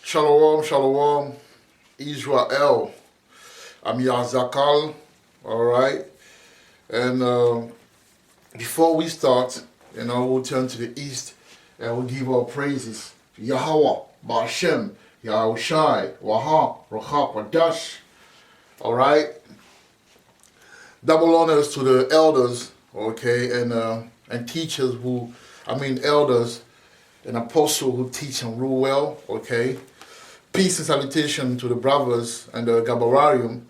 Shalom, shalom, Israel. I'm Yazakal, all right? And before we start, we'll turn to the east and we'll give our praises to Yahweh, Ba'ashem, Yahushai, Waha, Rochak, Wadash, all right? Double honors to the elders, okay, and teachers elders and apostles who teach and rule well, okay? Peace and salutation to the brothers and the Gabararium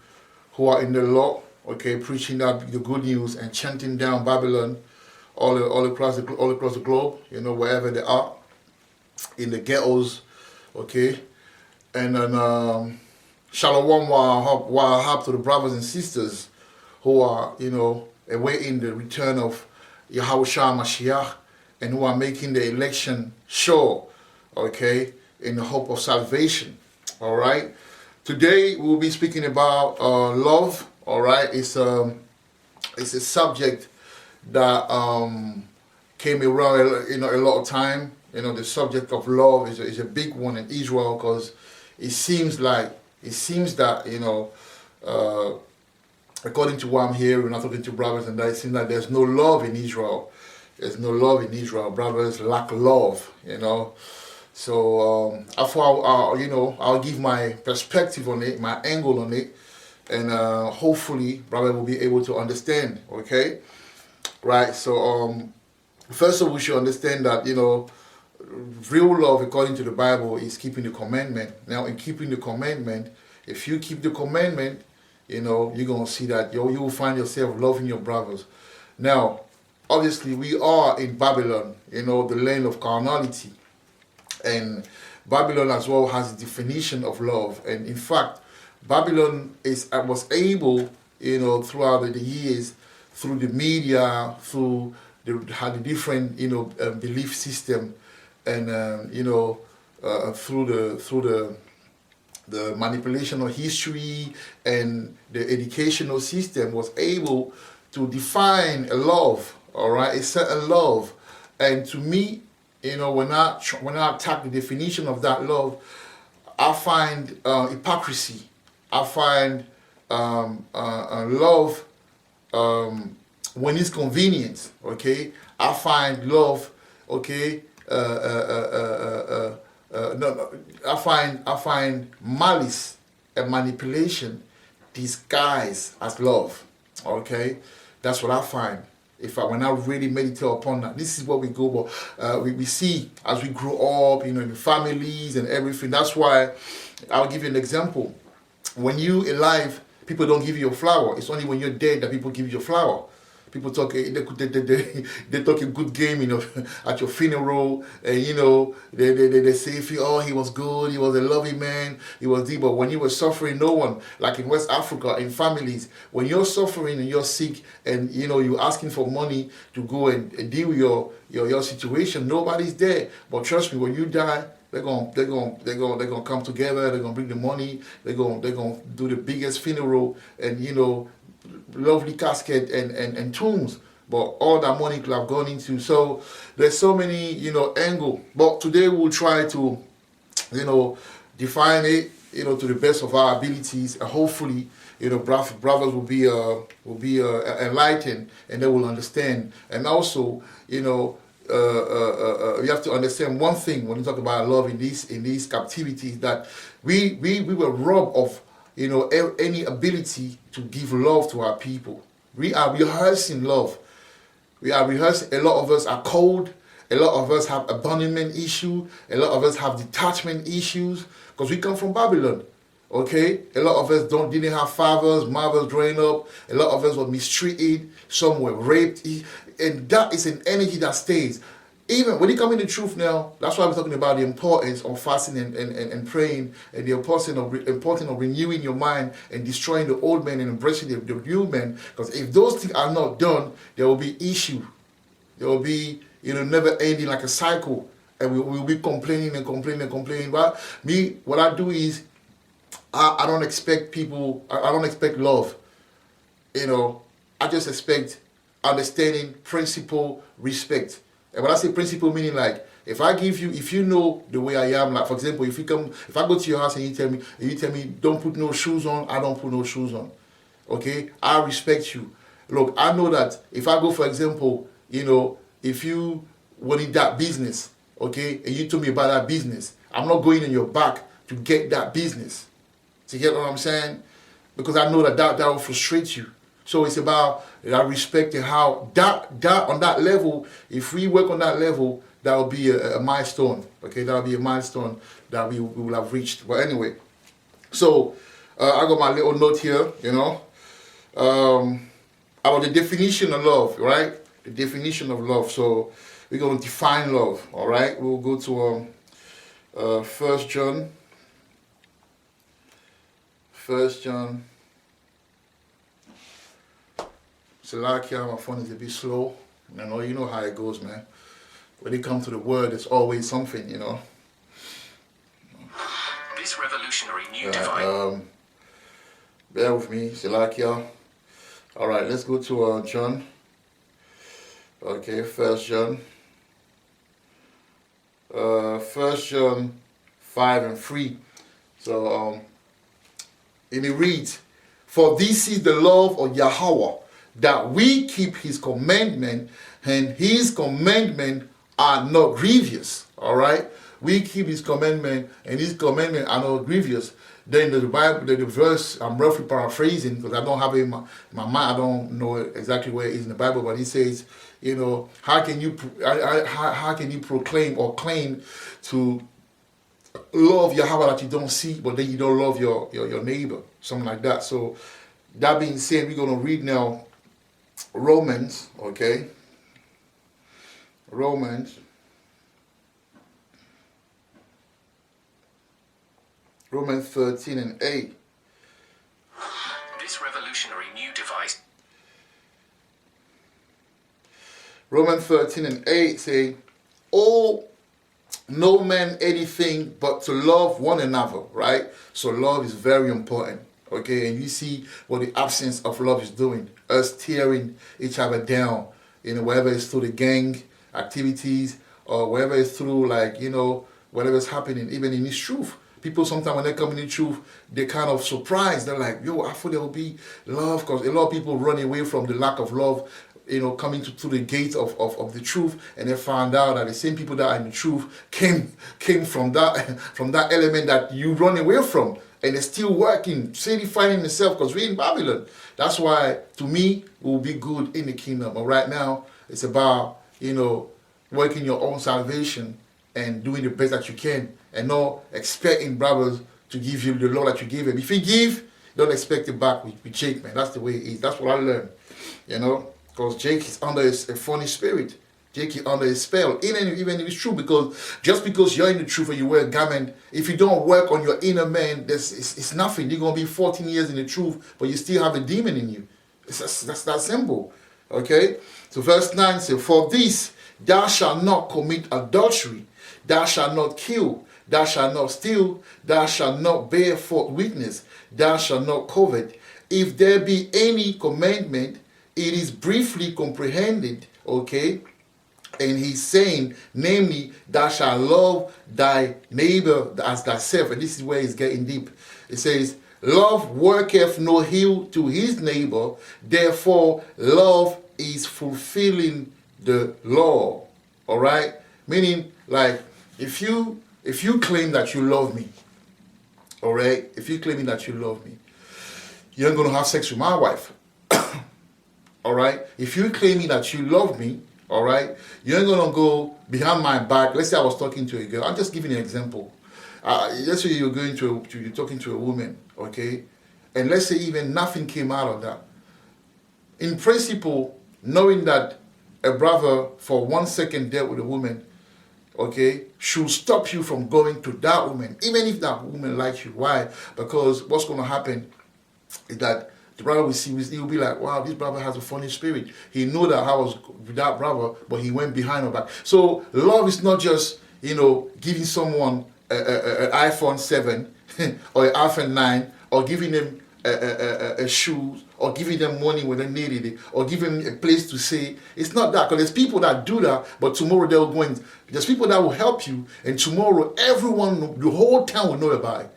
who are in the law, okay, preaching out the good news and chanting down Babylon all across the globe, wherever they are, in the ghettos, okay. And then Shalom Wahab to the brothers and sisters who are, awaiting the return of Yahushua Mashiach and who are making the election sure, okay, in the hope of salvation, all right? Today we'll be speaking about love, all right? It's a subject that came around, a lot of time. The subject of love is a big one in Israel because it seems that, according to what I'm hearing, I'm talking to brothers, and that it seems like there's no love in Israel. There's no love in Israel. Brothers lack love, So I'll give my perspective on it, my angle on it, and hopefully, brother will be able to understand. Okay, right? So first of all, we should understand that real love, according to the Bible, is keeping the commandment. Now, in keeping the commandment, if you keep the commandment, you're gonna see that you will find yourself loving your brothers. Now, obviously, we are in Babylon, the land of carnality. And Babylon as well has a definition of love. And in fact, Babylon was able, throughout the years, through the media, through the different, belief system, and through the manipulation of history and the educational system, was able to define a love. All right, a certain love. And to me, when I attack the definition of that love, I find hypocrisy. I find love when it's convenient. Okay, I find love. Okay, I find malice and manipulation disguised as love. Okay, that's what I find. When I really meditate upon that, this is what we go, but we see as we grow up, in families and everything. That's why I'll give you an example. When you alive, people don't give you a flower. It's only when you're dead that people give you a flower. People talk, they talk a good game, at your funeral, and they say, he was good, he was a loving man, he was deep. But when you were suffering, no one, like in West Africa, in families, when you're suffering and you're sick, and you're asking for money to go and deal with your situation, nobody's there. But trust me, when you die, they're gonna come together. They're gonna bring the money. They're gonna do the biggest funeral, and lovely casket and tombs, but all that money could have gone into. So there's so many angle. But today we'll try to define it to the best of our abilities, and hopefully brothers will be enlightened, and they will understand. And also you have to understand one thing when you talk about love in these captivities, that we were robbed of any ability to give love to our people. We are rehearsing love. We are rehearsing. A lot of us are cold. A lot of us have abandonment issue. A lot of us have detachment issues because we come from Babylon. Okay? A lot of us didn't have fathers, mothers growing up. A lot of us were mistreated. Some were raped. And that is an energy that stays. Even when you come in the truth now, that's why we're talking about the importance of fasting and praying, and the importance of renewing your mind and destroying the old man and embracing the new man. Because if those things are not done, there will be issue. There will be never ending, like a cycle, and we will be complaining and complaining and complaining. But me, what I do is I don't expect people. I don't expect love. I just expect understanding, principle, respect. And when I say principle, meaning like If I give you, if you know the way I am, like for example, if I go to your house and you tell me don't put no shoes on, I don't put no shoes on. Okay, I respect you. Look, I know that if I go, for example, if you wanted that business, okay, and you told me about that business, I'm not going in your back to get that business. Do you get what I'm saying? Because I know that will frustrate you. So it's about that respect and how that on that level, if we work on that level, that will be a milestone. Okay, that will be a milestone that we will have reached. But anyway, so I got my little note here, about the definition of love, right? The definition of love. So we're going to define love, all right? We'll go to 1 John. 1 John. Salakia, my phone is a bit slow. You know how it goes, man. When it comes to the word, there's always something, This revolutionary new device. Bear with me, Salakia. All right, let's go to John. Okay, 1 John. 1 John 5 and 3. So, and it reads, "For this is the love of Yahweh, that we keep his commandment, and his commandment are not grievous." All right, we keep his commandment, and his commandment are not grievous. Then the Bible, the verse, I'm roughly paraphrasing because I don't have it in my mind. I don't know exactly where it is in the Bible, but he says, how can you proclaim or claim to love Yahweh that you don't see, but then you don't love your neighbor, something like that. So that being said, we're going to read now Romans, okay? Romans 13 and 8. This revolutionary new device. Romans 13 and 8 say, "Oh, no man anything but to love one another," right? So love is very important, okay? And you see what the absence of love is doing. Us tearing each other down, whether it's through the gang activities or whether it's through whatever's happening, even in this truth. People sometimes when they come in the truth, they're kind of surprised. They're like, "Yo, I thought there would be love," because a lot of people run away from the lack of love, coming to the gates of the truth, and they found out that the same people that are in the truth came from that element that you run away from, and they're still working, steady fighting themselves, because we're in Babylon. That's why, to me, we will be good in the kingdom. But right now, it's about, working your own salvation and doing the best that you can, and not expecting brothers to give you the law that you give them. If you give, don't expect it back with Jake, man. That's the way it is. That's what I learned, because Jake is under a funny spirit. Jake is under a spell. Even if it's true, because just because you're in the truth and you wear a garment, if you don't work on your inner man, it's nothing. You're going to be 14 years in the truth, but you still have a demon in you. That's that simple. Okay? So verse 9 says, "For this, thou shalt not commit adultery, thou shalt not kill, thou shalt not steal, thou shalt not bear false witness, thou shalt not covet. If there be any commandment, it is briefly comprehended," okay? And he's saying, namely, "Thou shalt love thy neighbor as thyself." And this is where it's getting deep. It says, "Love worketh no ill to his neighbor, therefore love is fulfilling the law." All right? Meaning, like, if you claim that you love me, all right? If you claim that you love me, you're going to have sex with my wife. All right? If you're claiming that you love me, all right, you ain't going to go behind my back. Let's say I was talking to a girl. I'm just giving an example. Let's say you're talking to a woman, okay? And let's say even nothing came out of that. In principle, knowing that a brother for 1 second dealt with a woman, okay, should stop you from going to that woman, even if that woman likes you. Why? Because what's going to happen is that the brother will see, he'll be like, "Wow, this brother has a funny spirit. He knew that I was with that brother, but he went behind her back." So love is not just, giving someone an iPhone 7 or an iPhone 9, or giving them shoes, or giving them money when they needed it, or giving them a place to stay. It's not that, because there's people that do that, but tomorrow they'll go in. There's people that will help you, and tomorrow everyone, the whole town will know about it.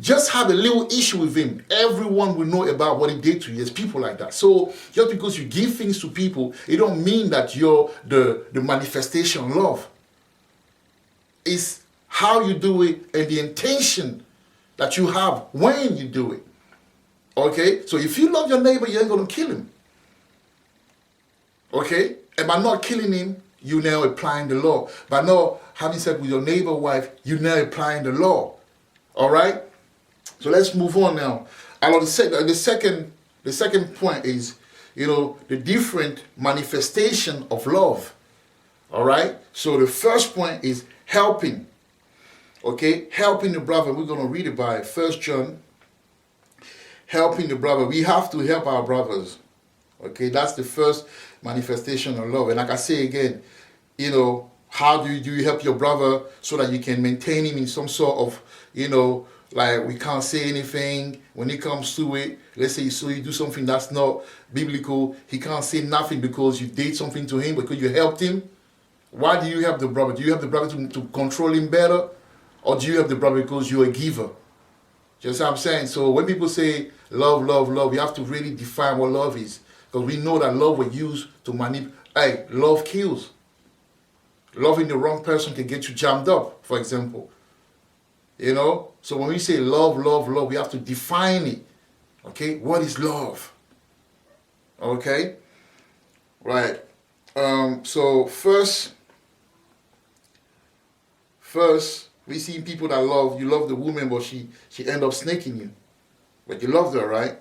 Just have a little issue with him, everyone will know about what he did to you. There's people like that. So just because you give things to people, it don't mean that you're the manifestation of love. It's how you do it and the intention that you have when you do it. Okay? So if you love your neighbor, you ain't going to kill him. Okay? And by not killing him, you now applying the law. By not having sex with your neighbor wife, you now applying the law. All right? So let's move on now. The second point is, the different manifestation of love. All right? So the first point is helping. Okay? Helping the brother. We're going to read about it. 1 John. Helping the brother. We have to help our brothers. Okay? That's the first manifestation of love. And like I say again, how do you help your brother so that you can maintain him in some sort of, like we can't say anything when it comes to it. Let's say you do something that's not biblical. He can't say nothing because you did something to him, because you helped him. Why do you help the brother? Do you help the brother to control him better? Or do you help the brother because you're a giver? Just what I'm saying. So when people say love, love, love, you have to really define what love is. Because we know that love was used to manipulate. Hey, love kills. Loving the wrong person can get you jammed up, for example. So when we say love, love, love, we have to define it. Okay? What is love? Okay? Right. So first, we see people that you love the woman, but she end up snaking you. But you loved her, right?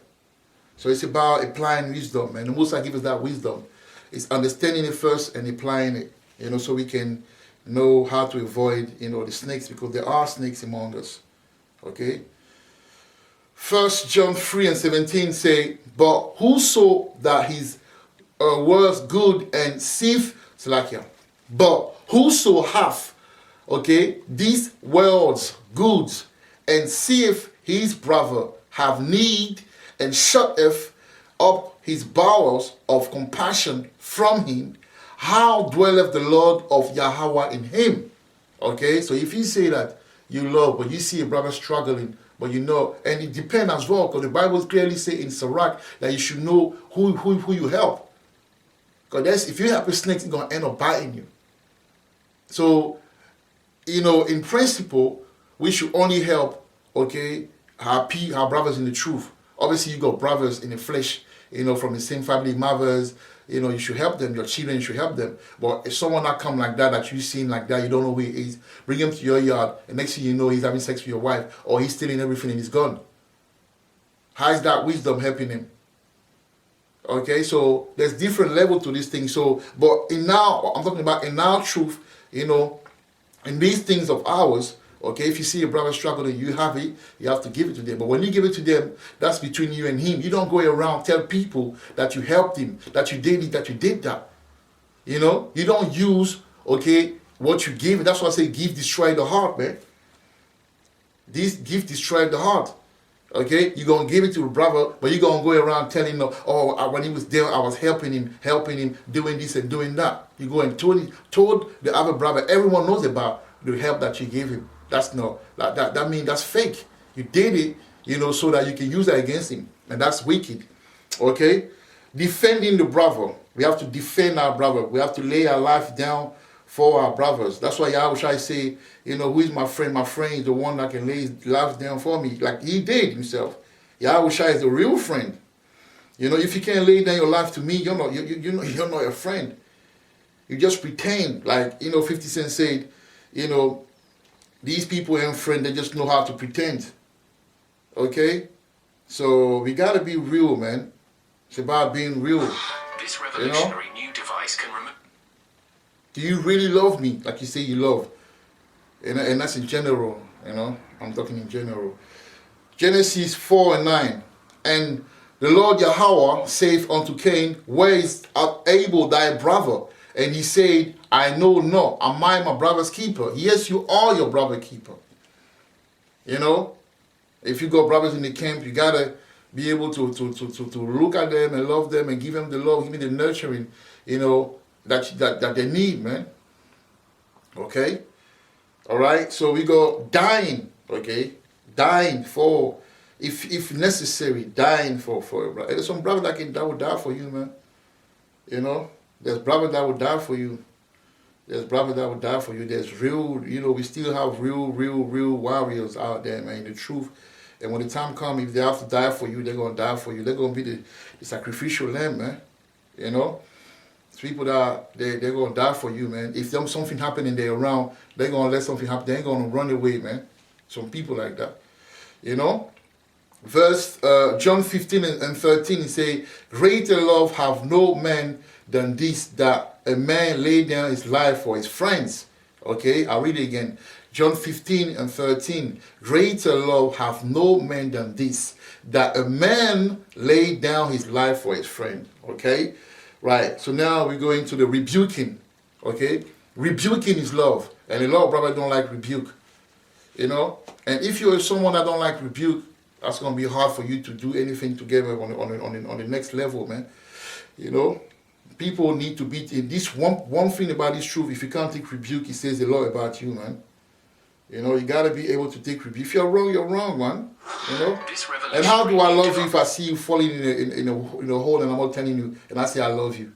So it's about applying wisdom. And the Most High gives us that wisdom. It's understanding it first and applying it. So we can know how to avoid, the snakes, because there are snakes among us. Okay? 1 John 3:17 say, but whoso that his words good and seeth, but whoso hath, these words good and seeth his brother have need and shutteth up his bowels of compassion from him, how dwelleth the Lord of Yahweh in him? Okay, so if you say that you love, but you see a brother struggling, but and it depends as well, because the Bible clearly say in Sirach that you should know who you help. Because if you help a snake, it's going to end up biting you. So, in principle, we should only help, our brothers in the truth. Obviously, you got brothers in the flesh, from the same family, mothers, you should help them. Your children, you should help them. But if someone not come like that you seen like that, you don't know who he is, bring him to your yard, and next thing you know, he's having sex with your wife, or he's stealing everything and he's gone. How is that wisdom helping him? Okay, so there's different level to this thing. So, but I'm talking about in our truth, in these things of ours, if you see a brother struggling, you have it, you have to give it to them. But when you give it to them, that's between you and him. You don't go around tell people that you helped him, that you did it, that you did that. You don't use, what you give. That's why I say give destroy the heart, man. This gift destroy the heart. You're going to give it to a brother, but you're going to go around telling him, when he was there, I was helping him, doing this and doing that. You go and told the other brother, everyone knows about the help that you gave him. That's not, that means that's fake. You did it, so that you can use that against him. And that's wicked. Okay? Defending the brother. We have to defend our brother. We have to lay our life down for our brothers. That's why Yahweh say, who is my friend? My friend is the one that can lay his life down for me. Like he did himself. Yahweh is the real friend. If you can't lay down your life to me, you're not a friend. You just pretend. Like, 50 Cent said, these people ain't friends, they just know how to pretend. Okay? So we gotta be real, man. It's about being real. This revolutionary new device can remove. Do you really love me like you say you love? And that's in general, I'm talking in general. Genesis 4:9. And the Lord Yahweh saith unto Cain, where is Abel thy brother? And he said, I know not. Am I my brother's keeper? Yes, you are your brother's keeper. If you got brothers in the camp, you gotta be able to look at them and love them and give them the love, give them the nurturing, that they need, man. Okay? Alright, so we go dying, okay? Dying for, if necessary, dying for a brother. There's some brother that will die for you, man. There's brother that will die for you. There's brother that will die for you. There's real, we still have real warriors out there, man, the truth. And when the time comes, if they have to die for you, they're going to die for you. They're going to be the sacrificial lamb, man. It's people that they're going to die for you, man. If there's something happening there around, they're going to let something happen. They ain't going to run away, man. Some people like that. Verse John 15 and 13, he say, greater love have no man than this, that a man lay down his life for his friends. Okay, I'll read it again. John 15 and 13. Greater love have no man than this, that a man lay down his life for his friend. Okay, right. So now we're going to the rebuking. Okay, rebuking is love, and a lot of brothers don't like rebuke. And if you're someone that don't like rebuke, that's gonna be hard for you to do anything together on the next level, man. People need to be in this one thing about this truth. If you can't take rebuke, it says a lot about you, man. You gotta be able to take rebuke. If you're wrong, man. And how do I love you if I see you falling in a hole and I'm not telling you, and I say I love you?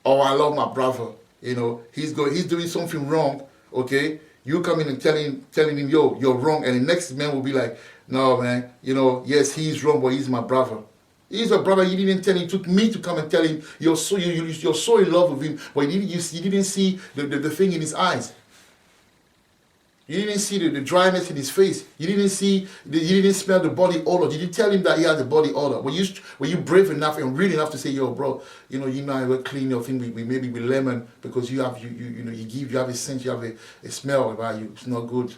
Or I love my brother. He's doing something wrong. Okay, you come in and telling him, yo, you're wrong, and the next man will be like, no, man. Yes, he's wrong, but he's my brother. He's a brother. You didn't tell him. It took me to come and tell him you're so in love with him, but you didn't see the thing in his eyes. You didn't see the dryness in his face. You didn't smell the body odor. You didn't tell him that he has a body odor. Were you brave enough and real enough to say, yo, bro, you might well clean your thing maybe with lemon, because you have a scent, you have a smell about you. It's not good.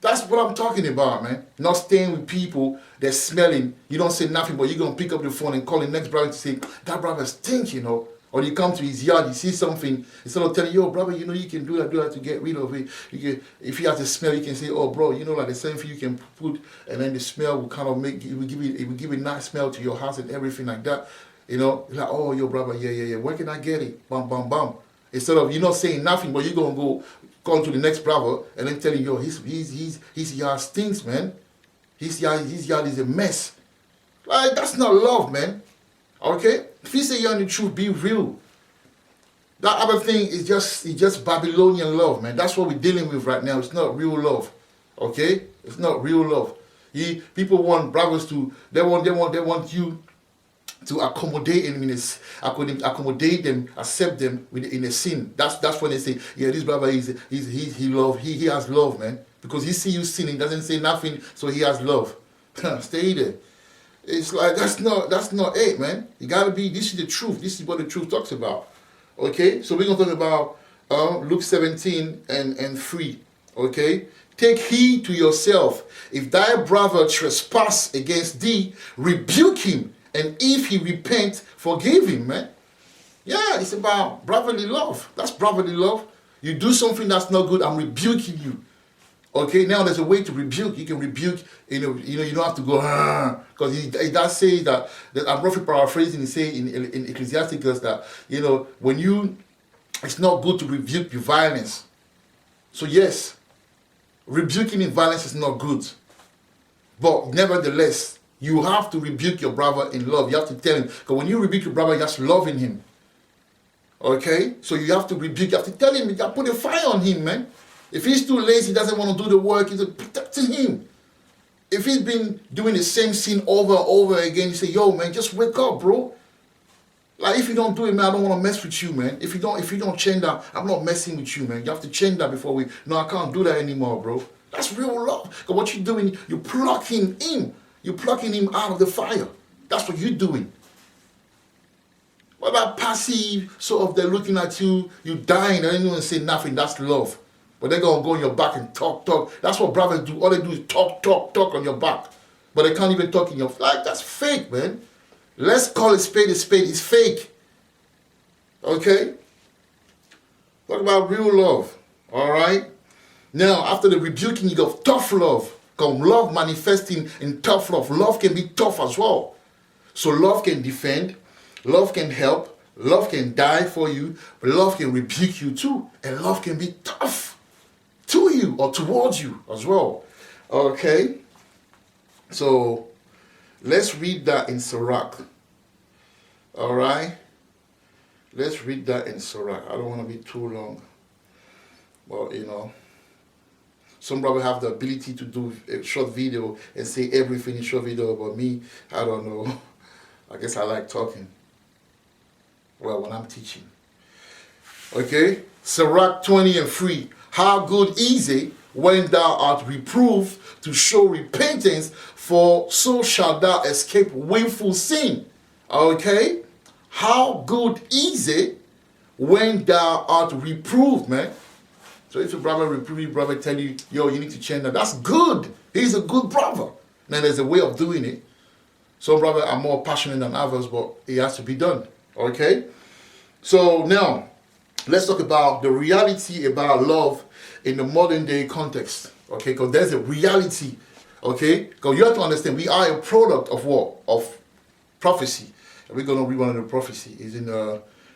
That's what I'm talking about, man. Not staying with people that's smelling. You don't say nothing, but you're going to pick up the phone and call the next brother to say, that brother stinks, Or you come to his yard, you see something, instead of telling, yo, brother, you can do that to get rid of it. If he has a smell, you can say, oh, bro, like the same thing you can put, and then the smell will kind of it will give a nice smell to your house and everything like that. Like, oh, yo, brother, yeah. Where can I get it? Bam, bam, bam. Instead of you not saying nothing, but you're going to go call to the next brother and then telling you, his yard stinks, man. His yard is a mess. Like, that's not love, man. Okay? If you say you're in the truth, be real. That other thing is just Babylonian love, man. That's what we're dealing with right now. It's not real love. Okay? It's not real love. People want brothers they want you to accommodate them, accept them in a sin. That's when they say, yeah, this brother he has love, man. Because he see you sinning, doesn't say nothing, so he has love. Stay there. It's like that's not it, man. You gotta be. This is the truth. This is what the truth talks about. Okay, so we're gonna talk about Luke 17 and 3. Okay, take heed to yourself. If thy brother trespass against thee, rebuke him, and if he repent, forgive him, man. Yeah, it's about brotherly love. That's brotherly love. You do something that's not good, I'm rebuking you. Okay, now there's a way to rebuke. You can rebuke, you don't have to go, because it does say that I'm roughly paraphrasing, say in Ecclesiasticus that, it's not good to rebuke your violence. So yes, rebuking in violence is not good. But nevertheless, you have to rebuke your brother in love. You have to tell him, because when you rebuke your brother, you're just loving him. Okay, so you have to rebuke, you have to tell him, you got to put a fire on him, man. If he's too lazy, doesn't want to do the work, it's protecting him. If he's been doing the same sin over and over again, you say, yo, man, just wake up, bro. Like, if you don't do it, man, I don't want to mess with you, man. If you don't change that, I'm not messing with you, man. You have to change that before no, I can't do that anymore, bro. That's real love. Because what you're doing, you're plucking him. You're plucking him out of the fire. That's what you're doing. What about passive, sort of, they're looking at you, you dying, and anyone say nothing, that's love. But they're going to go on your back and talk. That's what brothers do. All they do is talk on your back. But they can't even talk in your... Like, that's fake, man. Let's call it spade a spade. It's fake. Okay? Talk about real love. All right? Now, after the rebuking, you got tough love. Because love manifesting in tough love. Love can be tough as well. So love can defend, love can help, love can die for you, but love can rebuke you too. And love can be tough to you or towards you as well. Okay? So let's read that in Sirach. Alright? Let's read that in Sirach. I don't want to be too long. But some probably have the ability to do a short video and say everything in short video about me. I don't know. I guess I like talking. Well, when I'm teaching. Okay? Sirach 20:3. How good is it when thou art reproved to show repentance, for so shalt thou escape willful sin. Okay? How good is it when thou art reproved, man? So if your brother reprove you, brother tell you, yo, you need to change that, that's good. He's a good brother. Now there's a way of doing it. Some brothers are more passionate than others, but it has to be done. Okay? So now, let's talk about the reality about love in the modern day context. Okay? Because there's a reality. Okay? Because you have to understand, we are a product of what? Of prophecy. And we're going to read one of the prophecy. It's in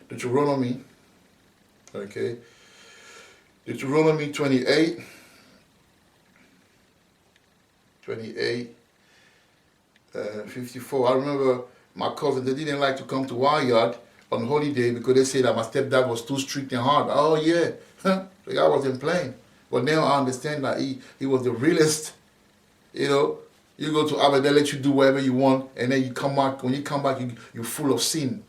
Deuteronomy. Okay? Deuteronomy 28, 54. I remember my cousin, they didn't like to come to our yard on holiday because they said that my stepdad was too strict and hard. Oh yeah, the guy wasn't playing. But now I understand that he was the realest. You go to Abba, they let you do whatever you want, and then you come back. When you come back, you're full of sin.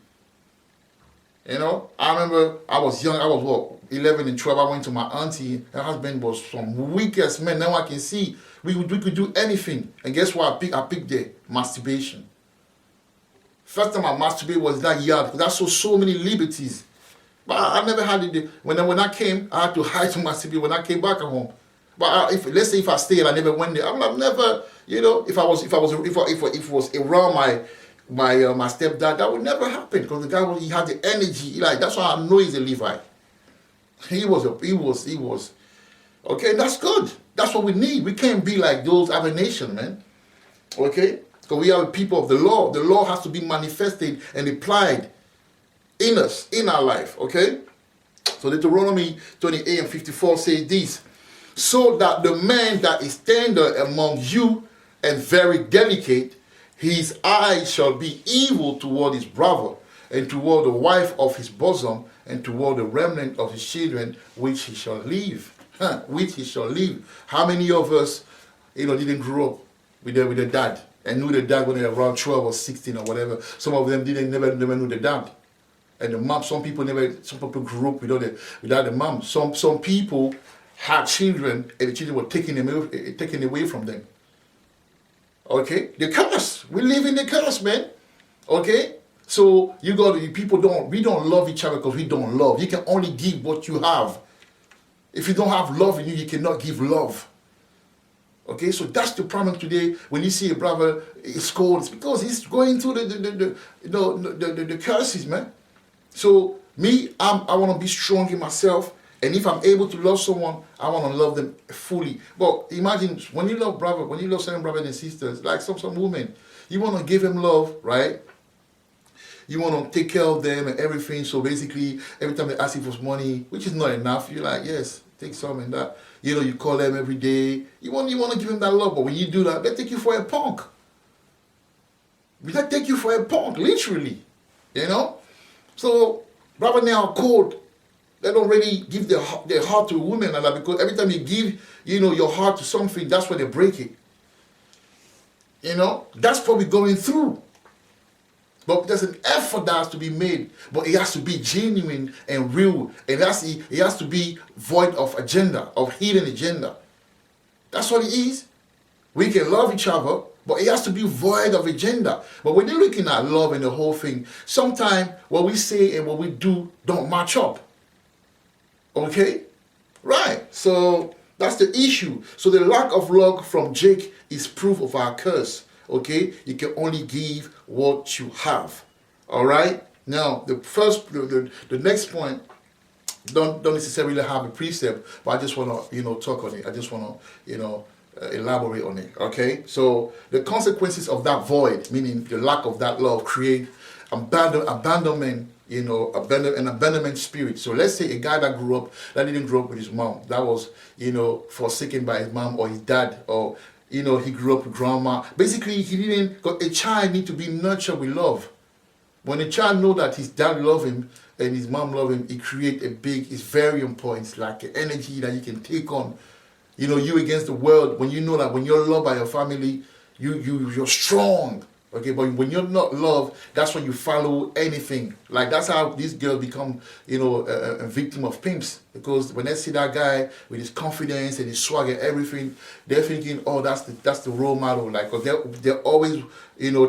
I remember I was young. I was 11 and 12. I went to my auntie. Her husband was some weakest man. Now I can see we could do anything. And guess what? I picked the masturbation. First time I masturbated was that year, because I saw so many liberties. But I never had it. When I came, I had to hide to masturbate when I came back at home. But let's say if I stayed, I never went there. I've never, if it was around my stepdad, that would never happen, because the guy, he had the energy. That's why I know he's a Levite. He was. Okay, that's good. That's what we need. We can't be like those other nations, man. Okay? Because we are the people of the law. The law has to be manifested and applied in us, in our life. Okay? So Deuteronomy 28:54 says this. So that the man that is tender among you and very delicate, his eyes shall be evil toward his brother, and toward the wife of his bosom, and toward the remnant of his children, which he shall leave. Which he shall leave. How many of us, didn't grow up with their dad and knew the dad when they were around 12 or 16 or whatever? Some of them never knew the dad. And the mom, some people grew up without the mom. Some people had children, and the children were taken away from them. Okay? The curse. We live in the curse, man. Okay? So we don't love each other because we don't love. You can only give what you have. If you don't have love in you, you cannot give love. Okay, so that's the problem today. When you see a brother is cold, it's because he's going through the curses, man. So I want to be strong in myself, and if I'm able to love someone, I want to love them fully. But imagine when you love certain brothers and sisters, like some women, you want to give them love, right? You want to take care of them and everything. So basically, every time they ask you for money, which is not enough, you're like, yes, take some and that. You call them every day. You want to give them that love, but when you do that, they take you for a punk. They take you for a punk, literally. So, brother now are cold. They don't really give their heart to a woman like that, because every time you give, your heart to something, that's when they break it. That's what we're going through. But there's an effort that has to be made, but it has to be genuine and real. And it has to be void of agenda, of hidden agenda. That's what it is. We can love each other, but it has to be void of agenda. But when you're looking at love and the whole thing, sometimes what we say and what we do don't match up. Okay? Right. So that's the issue. So the lack of love from Jake is proof of our curse. Okay, you can only give what you have. All right. Now, the next point, don't necessarily have a precept, but I just want to talk on it. I just want to elaborate on it. Okay, so the consequences of that void, meaning the lack of that love, create abandonment. An abandonment spirit. So let's say a guy that didn't grow up with his mom, that was, forsaken by his mom or his dad, or, he grew up with grandma. Basically, a child need to be nurtured with love. When a child know that his dad love him and his mom love him, it create it's very important. It's like an energy that you can take on, you against the world. When you know that when you're loved by your family, you're strong. Okay, but when you're not loved, that's when you follow anything. Like, that's how these girls become, a victim of pimps. Because when they see that guy with his confidence and his swag and everything, they're thinking, oh, that's the role model. Like, they're always,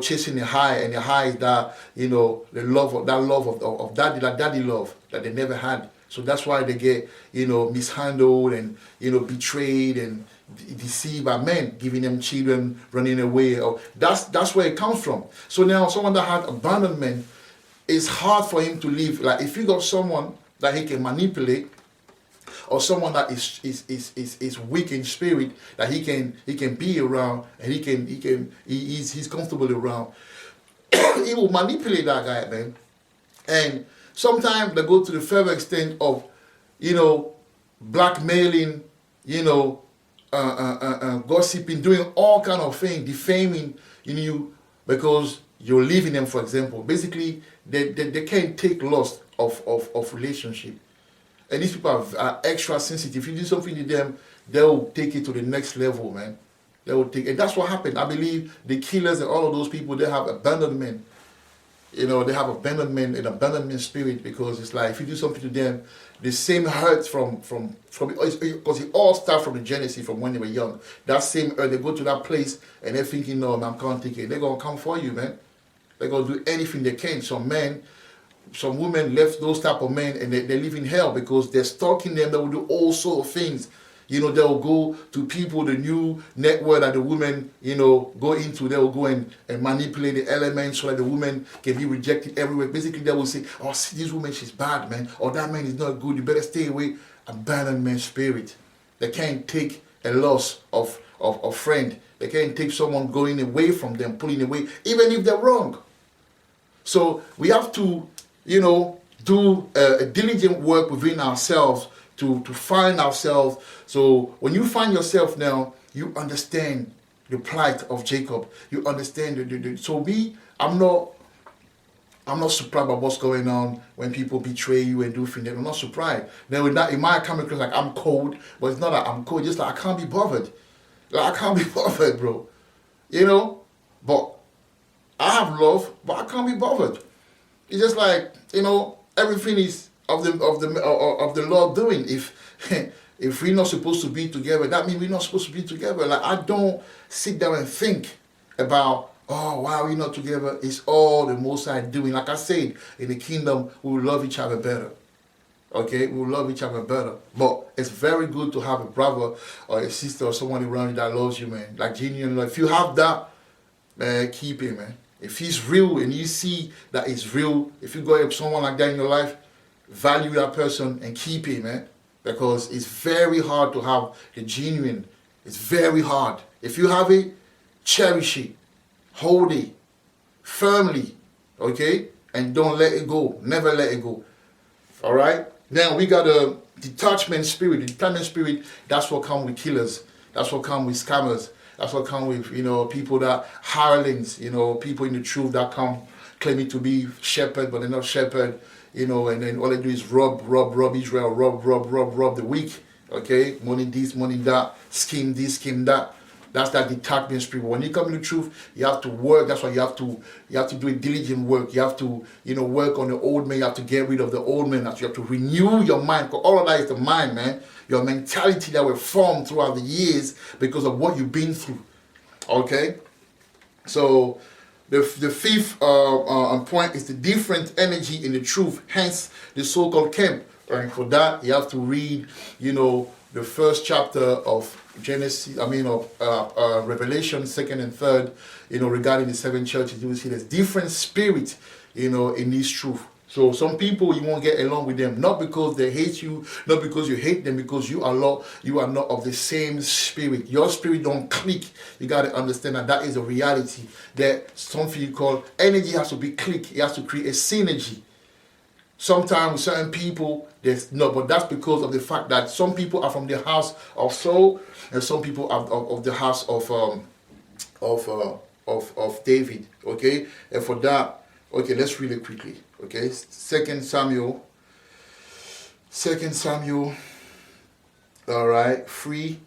chasing the high, and the high is that, the love of daddy, that daddy love that they never had. So that's why they get, mishandled and, betrayed and deceived by men, giving them children, running away. Or that's where it comes from. So now someone that had abandonment, it's hard for him to live. Like, if you got someone that he can manipulate, or someone that is weak in spirit, that he can be around, and he's comfortable around, he will manipulate that guy, man. And sometimes they go to the further extent of, blackmailing, gossiping, doing all kind of things, defaming you because you're leaving them, for example. Basically, they can't take loss of relationship. And these people are extra sensitive. If you do something to them, they'll take it to the next level, man. And that's what happened. I believe the killers and all of those people, they have abandonment. They have an abandonment spirit, because it's like, if you do something to them, the same hurt from because it all starts from the Genesis, from when they were young. That same hurt, they go to that place and they're thinking, no, man, I can't take it. They're going to come for you, man. They're going to do anything they can. Some women left those type of men, and they live in hell because they're stalking them. They will do all sorts of things. They'll go to people, the new network that the women, go into. They'll go and manipulate the elements so that the woman can be rejected everywhere. Basically, they will say, oh, see, this woman, she's bad, man. Or that man is not good. You better stay away. Abandonment spirit. They can't take a loss of friend. They can't take someone going away from them, pulling away, even if they're wrong. So we have to, do a diligent work within ourselves to find ourselves. So when you find yourself now, you understand the plight of Jacob. You understand so I'm not surprised by what's going on when people betray you and do things. I'm not surprised. Now, it might come across like I'm cold, but it's not like I'm cold. Just like I can't be bothered. Like, I can't be bothered, bro. But I have love, but I can't be bothered. It's just like, everything is of the Lord doing. If we're not supposed to be together, that means we're not supposed to be together. Like, I don't sit down and think about, oh, why are we not together? It's all the Most High doing. Like I said, in the kingdom, we will love each other better. Okay, we will love each other better. But it's very good to have a brother or a sister or someone around you that loves you, man. Like, genuine love. If you have that, man, keep it, man. If he's real and you see that it's real, if you go have someone like that in your life, value that person and keep it, man. Because it's very hard to have the genuine. It's very hard. If you have it, cherish it. Hold it firmly, okay? And don't let it go. Never let it go. All right? Now, we got a detachment spirit. The detachment spirit, that's what comes with killers. That's what comes with scammers. That's what comes with, people that hirelings, people in the truth that come claiming to be shepherd, but they're not shepherd, and then all they do is rob Israel, rob the weak, okay? Money this, money that, scheme this, scheme that. That's that detachment spirit. When you come to the truth, you have to work. That's why you have to do a diligent work. You have to, work on the old man. You have to get rid of the old man. You have to renew your mind. Because all of that is the mind, man. Your mentality that were formed throughout the years because of what you've been through. Okay? So the fifth point is the different energy in the truth. Hence the so-called camp. And for that, you have to read, the first chapter of Genesis, of Revelation, 2nd and 3rd, regarding the seven churches. You will see there's different spirit, in this truth. So some people you won't get along with them, not because they hate you, not because you hate them, because you are not of the same spirit. Your spirit don't click. You got to understand that is a reality. That something you call energy has to be click. It has to create a synergy. Sometimes with certain people, there's no, but that's because of the fact that some people are from the house of soul, and some people are of the house of David. Okay, and for that, okay, let's read it quickly. Okay, Second Samuel. All right, 3.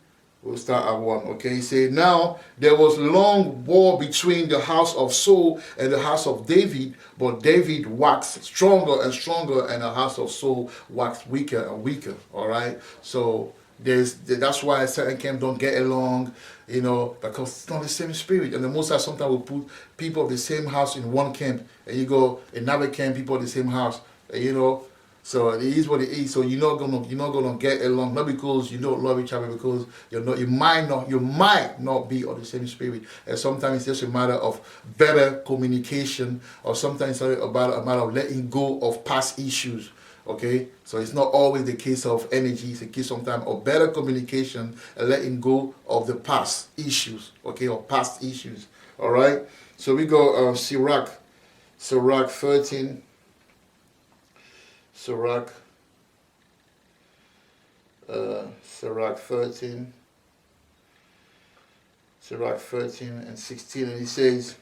We'll start at 1. Okay, he said, now there was long war between the house of Saul and the house of David, but David waxed stronger and stronger, and the house of Saul waxed weaker and weaker. All right, so that's why certain camps don't get along, because it's not the same spirit. And the Most High sometimes will put people of the same house in one camp, and you go another camp, people of the same house, So it is what it is. So you're not gonna get along, not because you don't love each other, because you might not be of the same spirit. And sometimes it's just a matter of better communication, or sometimes it's about a matter of letting go of past issues. Okay, so it's not always the case of energy. It's a case sometimes of better communication and letting go of the past issues. Okay, or past issues. All right. So we go Sirach 13. Sirach 13 and 16, and he says,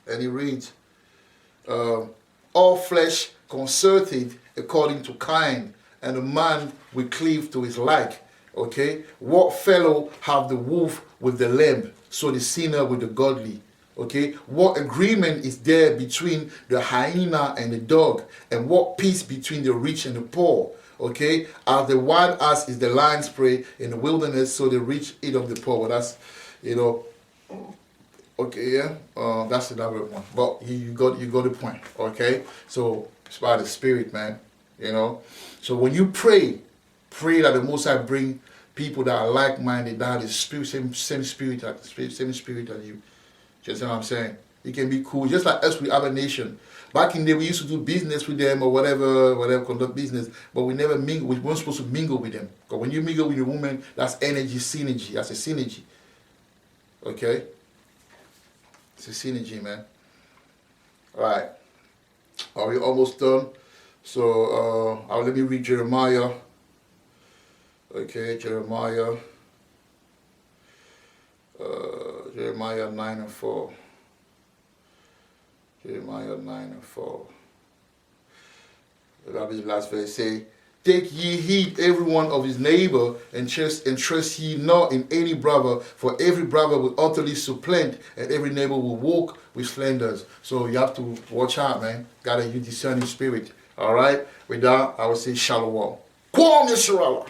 and he reads, all flesh concerted according to kind, and a man will cleave to his like. Okay, what fellow have the wolf with the lamb, so the sinner with the godly? Okay, what agreement is there between the hyena and the dog, and what peace between the rich and the poor? Okay, as the wild ass is the lion's prey in the wilderness, so the rich eat of the poor. Well, that's okay, yeah, that's another one. But you got the point. Okay, so it's by the spirit, man. So when you pray that the Most High bring people that are like-minded, that have the spirit, same spirit as you. Just know what I'm saying? It can be cool, just like us with other nation. Back in the day, we used to do business with them or whatever, conduct business, but we never mingle. We weren't supposed to mingle with them. Because when you mingle with a woman, that's energy synergy. That's a synergy. Okay? It's a synergy, man. All right. Are we almost done? So, let me read Jeremiah. Okay, Jeremiah 9 and 4. Jeremiah 9 and 4. That is the last verse. Say, take ye heed every one of his neighbor, and trust ye not in any brother, for every brother will utterly supplant, and every neighbor will walk with slanders. So you have to watch out, man. Gotta use discerning spirit. All right? With that, I would say shalom. Kwam Yisrael.